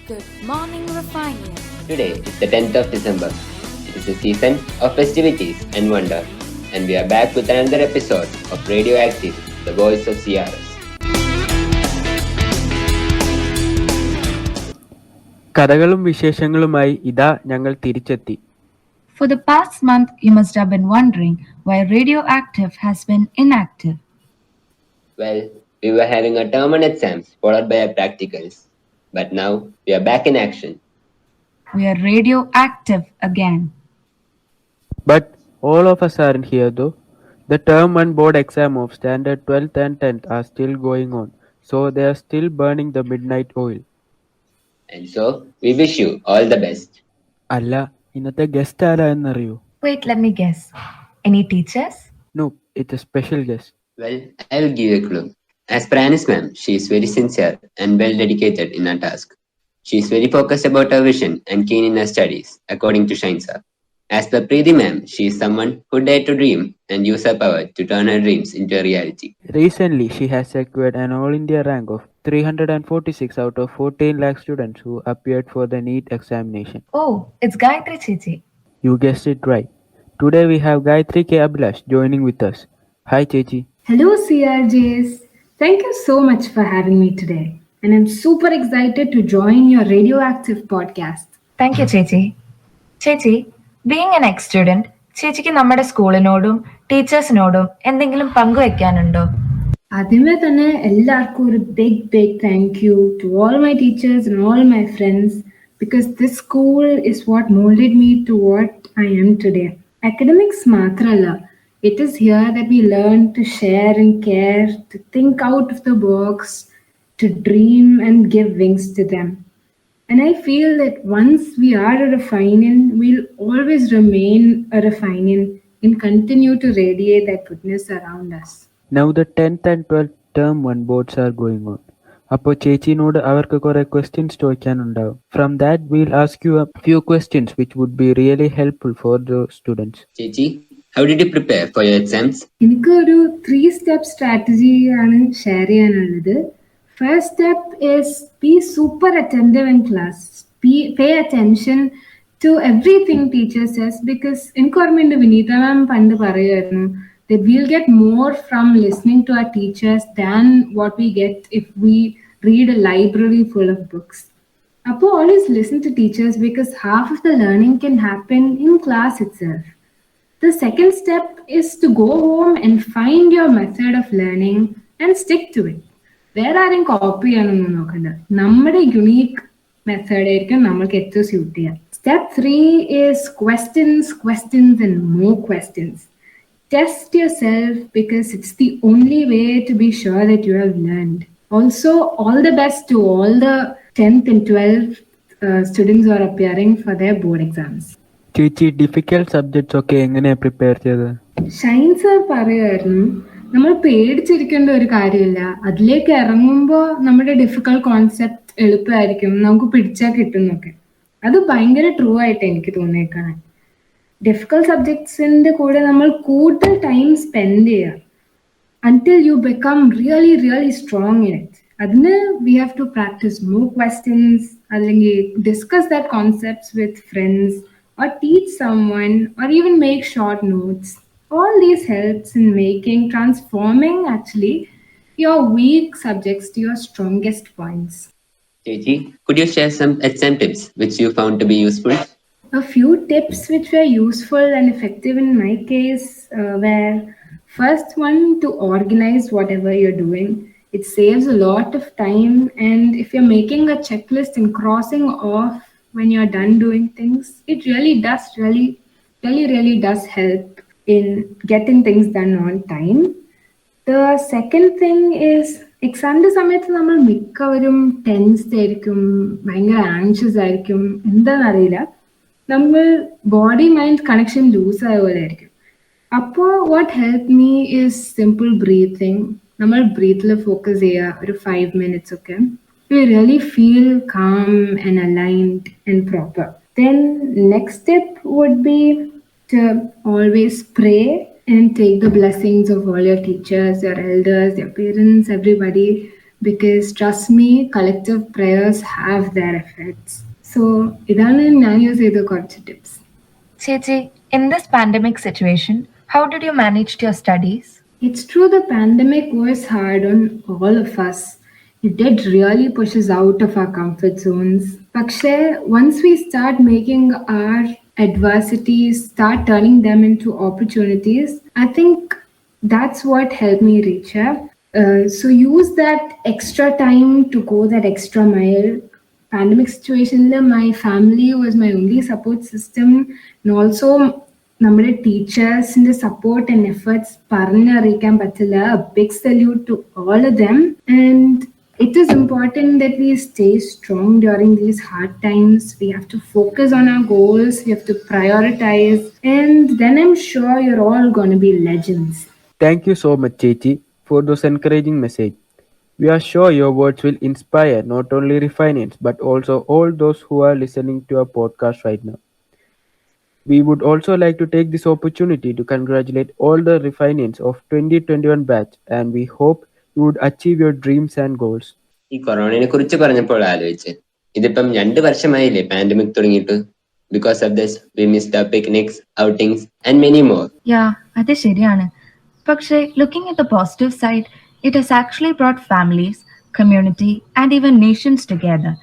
Good morning, Rafinia. Today is the 10th of December. It is a season of festivities and wonder, and we are back with another episode of Radioactive, the voice of CRS. കഥകളും വിശേഷങ്ങളുമായി ഇതാ ഞങ്ങൾ തിരിച്ചെത്തി. For the past month, you must have been wondering why Radioactive has been inactive. Well, we were having our term and exams followed by our practicals, but now we are back in action. We are radioactive again. But all of us aren't here though. The term 1 board exam of standard 12th and 10th are still going on, so they are still burning the midnight oil. And so, we wish you all the best. അല്ല, ഇന്നത്തെ guest ആരാ എന്നറിയോ? Wait, let me guess. Any teachers? No, it's a special guest. Well, I'll give you a clue. As Pranis ma'am, she is very sincere and well dedicated in her task. She is very focused about her vision and keen in her studies, according to Shine sir. As per Preeti ma'am, she is someone who dared to dream and use her power to turn her dreams into a reality. Recently, she has secured an All India rank of 346 out of 14 lakh students who appeared for the NEET examination. Oh, it's Gayatri Chichi. You guessed it right. Today we have Gayatri K. Abhilash joining with us. Hi Chechi. Hello CRJs. Thank you so much for having me today. And I'm super excited to join your Radioactive podcast. Thank you, Chichi. Chichi, being an ex-student, ചേച്ചിക്ക് നമ്മുടെ സ്കൂളിനോടും ടീച്ചേഴ്സിനോടും എന്തെങ്കിലും പങ്കുവെക്കാനുണ്ടോ? ആദ്യമേ തന്നെ എല്ലാവർക്കും ഒരു big thank you to all my teachers and all my friends because this school is what molded me to what I am today. Academics മാത്രമല്ല, it is here that we learn to share and care, to think out of the box, to dream and give wings to them. And I feel that once we are a Refinian, we'll always remain a Refinian and continue to radiate that goodness around us. Now the 10th and 12th term 1 boards are going on. അപ്പോൾ ചേച്ചിനോട് അവർക്ക് കുറെ questions ചോദിക്കാനുണ്ടാവും. From that we'll ask you a few questions which would be really helpful for the students. Chichi, how did you prepare for your exams? എനിക്ക് ഒരു 3-step strategy ആണ് share ചെയ്യാനുള്ളത്. First step is be super attentive in class. Pay attention to everything teacher says because എനിക്ക് ഓർമ്മയുണ്ട് വിനീത മാം പണ്ട് പറയുമായിരുന്നു that we'll get more from listening to our teachers than what we get if we read a library full of books. Appo always listen to teachers because half of the learning can happen in class itself. The second step is to go home and find your method of learning and stick to it. വേറെ ആരും copy ചെയ്യാനൊന്നും നോക്കണ്ട, നമ്മുടെ unique method ആയിരിക്കും നമ്മൾക്ക് ഏറ്റവും suit ചെയ്യുക. Step 3 is questions and more questions. Test yourself because it's the only way to be sure that you have learned. Also, all the best to all the 10th and 12th students who are appearing for their board exams. ചേച്ചി difficult subjects ഒക്കെ എങ്ങനെയാ prepare ചെയ്തത്? Shine sir പറയുമായിരുന്നു നമ്മൾ പേടിച്ചിരിക്കേണ്ട ഒരു കാര്യമില്ല, അതിലേക്ക് ഇറങ്ങുമ്പോൾ നമ്മുടെ ഡിഫിക്കൽട്ട് കോൺസെപ്റ്റ് എളുപ്പമായിരിക്കും, നമുക്ക് പിടിച്ചാൽ കിട്ടുന്നൊക്കെ. അത് ഭയങ്കര ട്രൂ ആയിട്ട് എനിക്ക് തോന്നിയേക്കാണ്. ഡിഫിക്കൽട്ട് സബ്ജക്ട്സിന്റെ കൂടെ നമ്മൾ കൂടുതൽ ടൈം സ്പെൻഡ് ചെയ്യുക until you become really strong in it. അതിന് we have to practice more questions, അല്ലെങ്കിൽ discuss that concepts with friends or teach someone or even make short notes. All these helps in transforming actually your weak subjects to your strongest points. Chichi, could you share some exam tips which you found to be useful? A few tips which were useful and effective in my case were first one, to organize whatever you're doing. It saves a lot of time, and if you're making a checklist and crossing off when you're done doing things, it really does help in getting things done on time. The second thing is എക്സാമിന്റെ സമയത്ത് നമ്മൾ മിക്കവരും tensed ആയിരിക്കും, ഭയങ്കര anxious ആയിരിക്കും. എന്താണെന്നറിയില്ല, നമ്മൾ body mind connection loose ആയ പോലെ ആയിരിക്കും. അപ്പോൾ what help me is simple breathing. നമ്മൾ ബ്രീത്തിൽ ഫോക്കസ് ചെയ്യുക ഒരു 5 minutes ഒക്കെ. We really feel calm and aligned and proper. Then next step would be to always pray and take the blessings of all your teachers, your elders, your parents, everybody, because trust me, collective prayers have their effects. So, idana nan use ചെയ്ത കുറച്ച് tips. Chechi, in this pandemic situation, how did you manage your studies? It's true the pandemic was hard on all of us. It did really push us out of our comfort zones. പക്ഷേ once we start making our adversities, start turning them into opportunities, I think that's what helped me reach here. So use that extra time to go that extra mile. Pandemic situation, my family was my only support system, and also നമ്മുടെ ടീച്ചേഴ്സിന്റെ support and efforts പറഞ്ഞറിയിക്കാൻ പറ്റില്ല. Big salute to all of them. And it is important that we stay strong during these hard times. We have to focus on our goals, we have to prioritize, and then I'm sure you're all going to be legends. Thank you so much, Chechi, for those encouraging message. We are sure your words will inspire not only refinance but also all those who are listening to our podcast right now. We would also like to take this opportunity to congratulate all the refinance of 2021 batch, and we hope you would achieve your dreams and goals. ഈ കൊറോണയെ കുറിച്ച് പറഞ്ഞപ്പോൾ ആലോചിച്ച് ഇതിപ്പം 2 വർഷമായില്ലേ pandemic തുടങ്ങിയിട്ട്. Because of this we miss the picnics, outings and many more. Yeah, അത് ശരിയാണ്. പക്ഷേ looking at the positive side, it has actually brought families, community, and even nations together.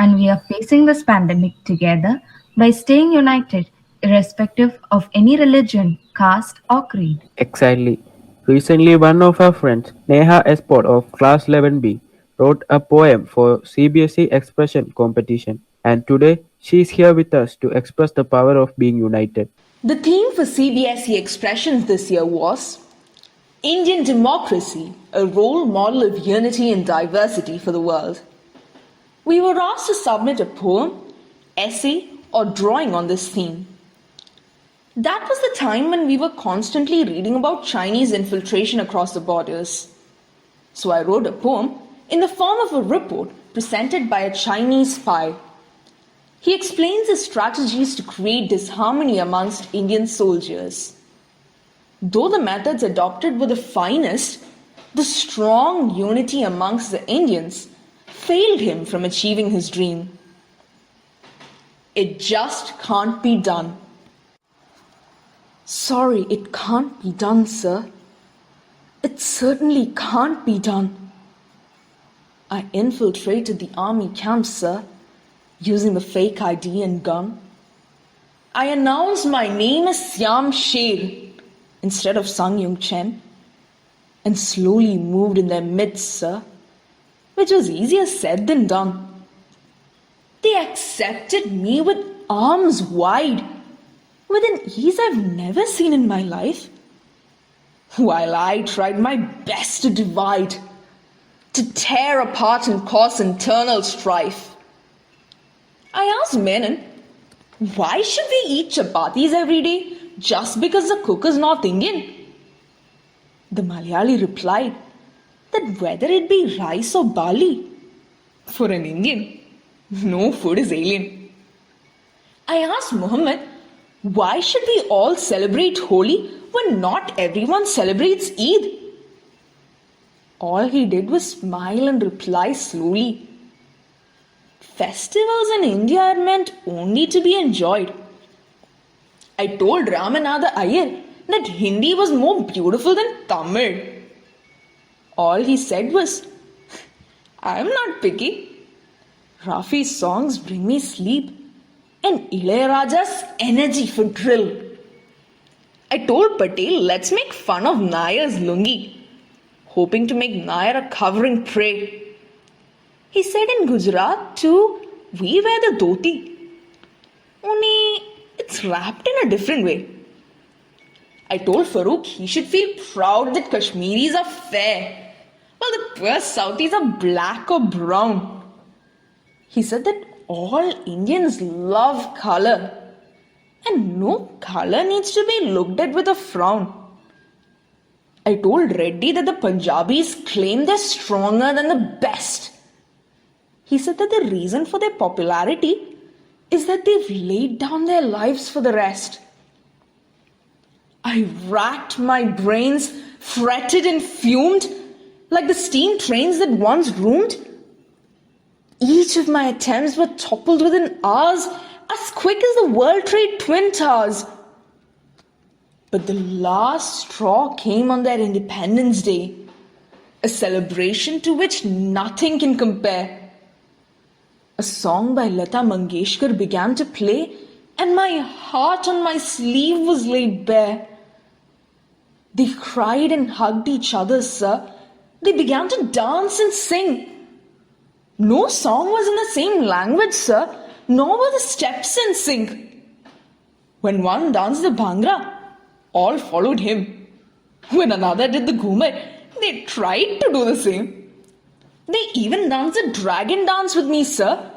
And we are facing this pandemic together by staying united, irrespective of any religion, caste, or creed. Exactly. Recently, one of our friends, Nehas Poem of Class 11B, wrote a poem for CBSE expression competition, and today she is here with us to express the power of being united. The theme for CBSE expressions this year was Indian Democracy, a role model of unity and diversity for the world. We were asked to submit a poem, essay, or drawing on this theme. That was the time when we were constantly reading about Chinese infiltration across the borders. So I wrote a poem in the form of a report presented by a Chinese spy. He explains his strategies to create disharmony amongst Indian soldiers. Though the methods adopted were the finest, the strong unity amongst the Indians failed him from achieving his dream. It just can't be done. Sorry, it can't be done, sir. It certainly can't be done. I infiltrated the army camp, sir, using the fake ID and gun. I announced my name as Siam Sher instead of Sang Yung Chen and slowly moved in their midst, sir, which was easier said than done. They accepted me with arms wide, with an ease I've never seen in my life, while I tried my best to divide, to tear apart and cause internal strife. I asked Menon, why should we eat chapatis every day just because the cook is North Indian? The Malayali replied that whether it be rice or barley, for an Indian, no food is alien. I asked Muhammad, why should we all celebrate Holi when not everyone celebrates Eid? All he did was smile and reply slowly. Festivals in India are meant only to be enjoyed. I told Ramanatha Iyer that Hindi was more beautiful than Tamil. All he said was, I'm not picky. Rafi's songs bring me sleep and Ilayaraja's energy for drill. I told Patel, let's make fun of Nayar's lungi, hoping to make Nayar a covering prey. He said in Gujarat too, we wear the dhoti. Only it's wrapped in a different way. I told Farooq he should feel proud that Kashmiris are fair, while the poor Southis are black or brown. He said that all Indians love colour, and no colour needs to be looked at with a frown. I told Reddy that the Punjabis claim they're stronger than the best. He said that the reason for their popularity is that they've laid down their lives for the rest. I racked my brains, fretted and fumed, like the steam trains that once roomed. Each of my attempts were toppled within hours, as quick as the World Trade Twin Towers. But the last straw came on their Independence Day, a celebration to which nothing can compare. A song by Lata Mangeshkar began to play, and my heart on my sleeve was laid bare. They cried and hugged each other, sir. They began to dance and sing. No song was in the same language, sir, nor were the steps in sync. When one danced the Bhangra, all followed him. When another did the Ghumar, they tried to do the same. They even danced a dragon dance with me, sir,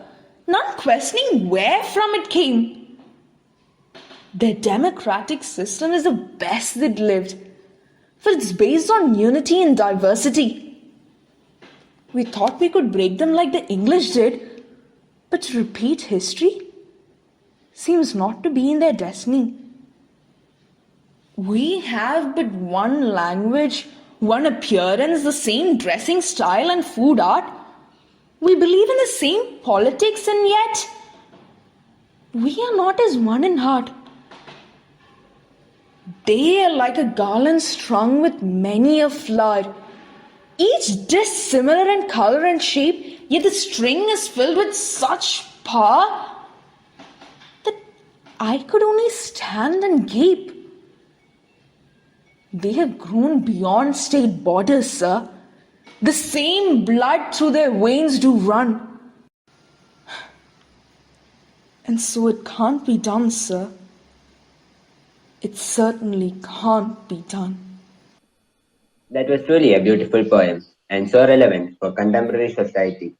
none questioning where from it came. Their democratic system is the best that lived, for it's based on unity and diversity. We thought we could break them like the English did, but to repeat history seems not to be in their destiny. We have but one language, one appearance, the same dressing style and food art. We believe in the same politics, and yet we are not as one in heart. They are like a garland strung with many a flower, each dissimilar in color and shape, yet the string is filled with such power that I could only stand and gape. They have grown beyond state borders, sir. The same blood through their veins do run. And so it can't be done, sir. It certainly can't be done. That was truly a beautiful poem and so relevant for contemporary society.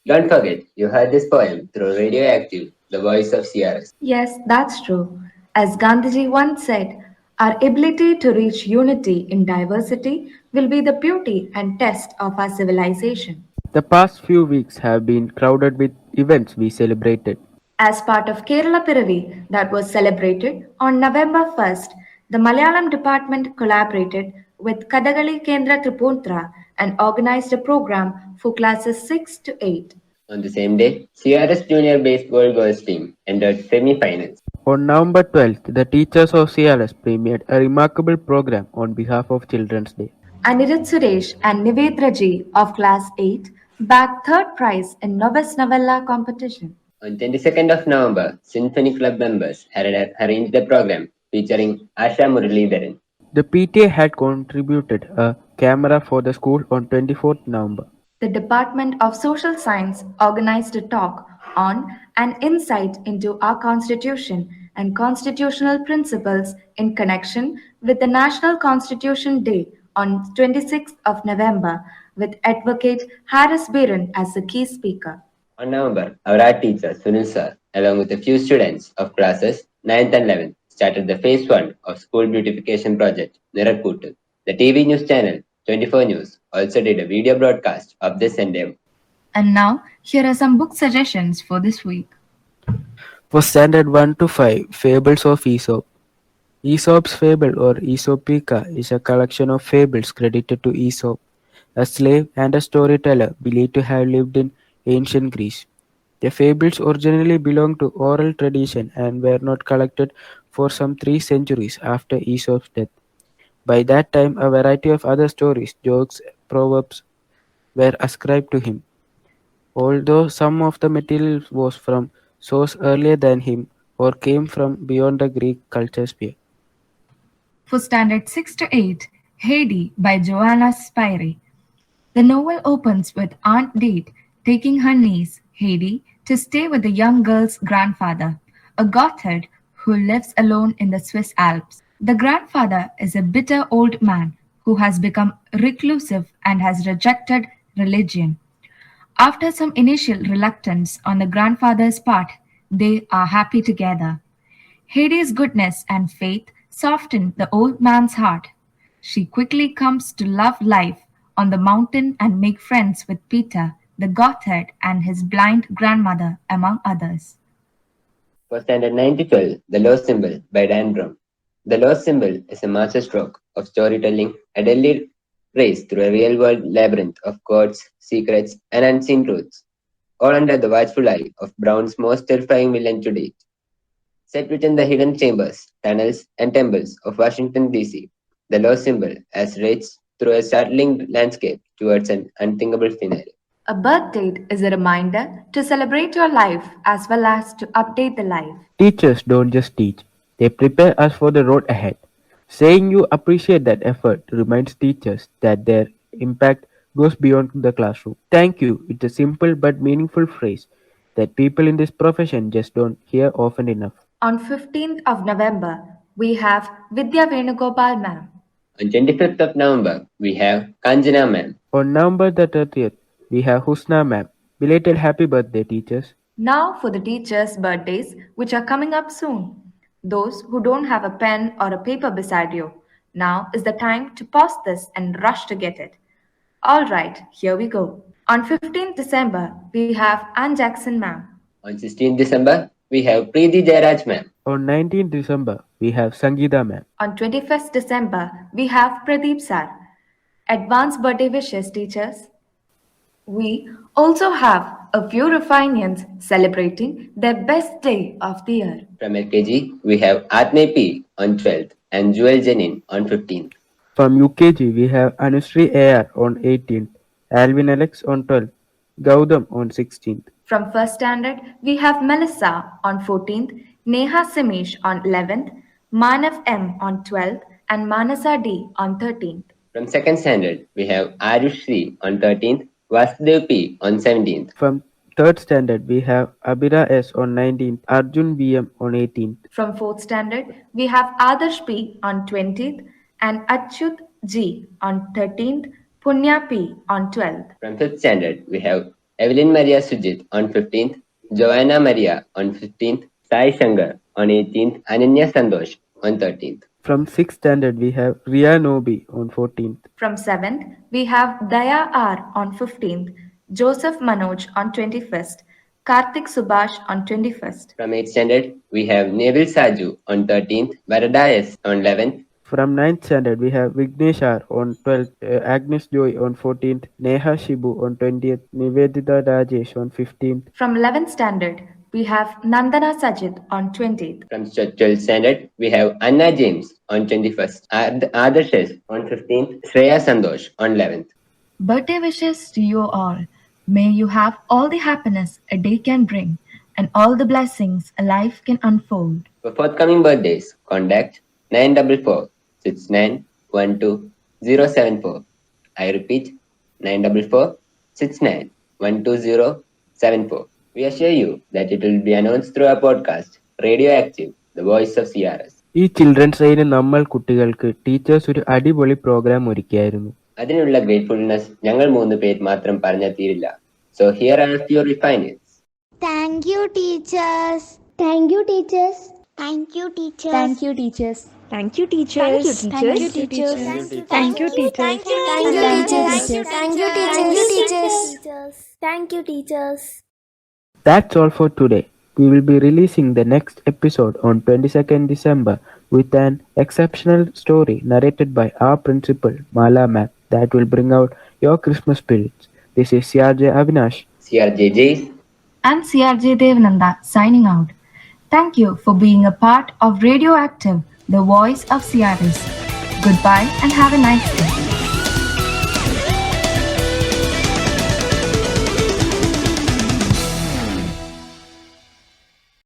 Don't forget, you heard this poem through Radioactive, the voice of CRS. Yes, that's true. As Gandhiji once said, our ability to reach unity in diversity will be the beauty and test of our civilization. The past few weeks have been crowded with events we celebrated. As part of Kerala Piravi that was celebrated on November 1st, the Malayalam department collaborated with Kadakali Kendra Tripuntra and organized a program for classes 6 to 8. On the same day, CRS Junior Baseball Girls team entered semi-finals. On November 12th, the teachers of CRS premiered a remarkable program on behalf of Children's Day. Anirudh Suresh and Nivedra Ji of class 8 bagged third prize in Novice Novella competition. On 22nd of November, Symphony Club members had arranged a program featuring Asha Muralidharan. The PTA had contributed a camera for the school on 24th November. The Department of Social Science organized a talk on an insight into our Constitution and constitutional principles in connection with the National Constitution Day on 26th of November with Advocate Harris Biran as the key speaker. On November, our art teacher Sunil sir, along with a few students of classes 9th and 11th, started the phase 1 of school beautification project Nirakootu. The TV news channel 24 News also did a video broadcast of this endeavor. And now, here are some book suggestions for this week. For Standard 1 to 5, Fables of Aesop. Aesop's Fable or Aesopica is a collection of fables credited to Aesop, a slave and a storyteller believed to have lived in ancient Greece. The fables originally belonged to oral tradition and were not collected for some 3 centuries after Aesop's death. By that time, a variety of other stories, jokes, proverbs were ascribed to him. Although some of the material was from source earlier than him or came from beyond the Greek culture sphere. For Standard 6 to 8, Heidi by Joanna Spyri. The novel opens with Aunt Date taking her niece, Heidi, to stay with the young girl's grandfather, a Gothard who lives alone in the Swiss Alps. The grandfather is a bitter old man who has become reclusive and has rejected religion. After some initial reluctance on the grandfather's part, they are happy together. Heidi's goodness and faith soften the old man's heart. She quickly comes to love life on the mountain and make friends with Peter, the Gothard, and his blind grandmother, among others. For Standard 9 to 12, The Lost Symbol by Dan Brown. The Lost Symbol is a masterstroke of storytelling, a deadly race through a real world labyrinth of codes, secrets, and unseen truths, all under the watchful eye of Brown's most terrifying villain to date. Set within the hidden chambers, tunnels, and temples of Washington, D.C., the law symbol has raged through a startling landscape towards an unthinkable finale. A birth date is a reminder to celebrate your life as well as to update the life. Teachers don't just teach, they prepare us for the road ahead. Saying you appreciate that effort reminds teachers that their impact goes beyond the classroom. Thank you, it's a simple but meaningful phrase that people in this profession just don't hear often enough. On 15th of November, we have Vidya Venugopal ma'am. On 25th of November, we have Kanjana ma'am. On November the 30th, we have Husna ma'am. Belated happy birthday, teachers. Now for the teachers' birthdays, which are coming up soon. Those who don't have a pen or a paper beside you, now is the time to pause this and rush to get it. Alright, here we go. On 15th December, we have Ann Jackson ma'am. On 16th December, we have Preeti Jairaj ma'am. On 19th December, we have Sangeeta ma'am. On 21st December, we have Pradeep sir. Advance birthday wishes, teachers. We also have a few Rufinians celebrating their best day of the year. From LKG, we have Atme P on 12th and Joel Janin on 15th. From UKG, we have Anushree AR on 18th, Alvin Alex on 12th, Gautam on 16th. From first standard, we have Melissa on 14th, Neha Simish on 11th, Manav M on 12th, and Manasa D on 13th. From second standard, we have Arush Sri on 13th, Vasudev P on 17th. From third standard, we have Abira S on 19th, Arjun VM on 18th. From fourth standard, we have Adarsh P on 20th, and Achyut G on 13th, Punya P on 12th. From fifth standard, we have Evelyn Maria Sujit on 15th, Joanna Maria on 15th, Sai Shankar on 18th, Ananya Sandosh on 13th. From sixth standard, we have Ria Nobi on 14th. From 7th, we have Daya R on 15th, Joseph Manoj on 21st, Karthik Subhash on 21st. From 8th standard, we have Neville Saju on 13th, Varada S on 11th. From ninth standard, we have Vignesh R on 12th, Agnes Joy on 14th, Neha Shibu on 20th, Nivedita Rajesh on 15th. From 11th standard, we have Nandana Sajid on 20th. From 12th standard, we have Anna James on 21st, Adarsh S on 15th, Shreya Sandosh on 11th. Birthday wishes to you all. May you have all the happiness a day can bring and all the blessings a life can unfold. For forthcoming birthdays, contact 944 69 12 074. I repeat, 944 69 12 074. We assure you that it will be announced through our podcast, Radioactive, the voice of CRS. ഈ children's ഡേയിൽ നമ്മൾ കുട്ടികൾക്ക് teachers ഒരു അടിപൊളി programme ഒരുക്കിയായിരുന്നു. അതിനുള്ള gratefulness ഞങ്ങൾ 3 പേര് മാത്രം പറഞ്ഞാൽ തീരില്ല. So here are a few refinements. Thank you, teachers. Thank you, teachers. Thank you, teachers. Thank you, teachers. Thank you, teachers. Thank you, teachers. Thank you, teachers. Thank you, teachers. Thank you, teachers. Thank you, teachers. That's all for today. We will be releasing the next episode on 22nd December with an exceptional story narrated by our principal, Mala Ma'am, that will bring out your Christmas spirits. This is CRJ Avinash, CRJ Jace, And CRJ Devananda signing out. Thank you for being a part of Radioactive, the voice of CRS. Goodbye and have a nice day.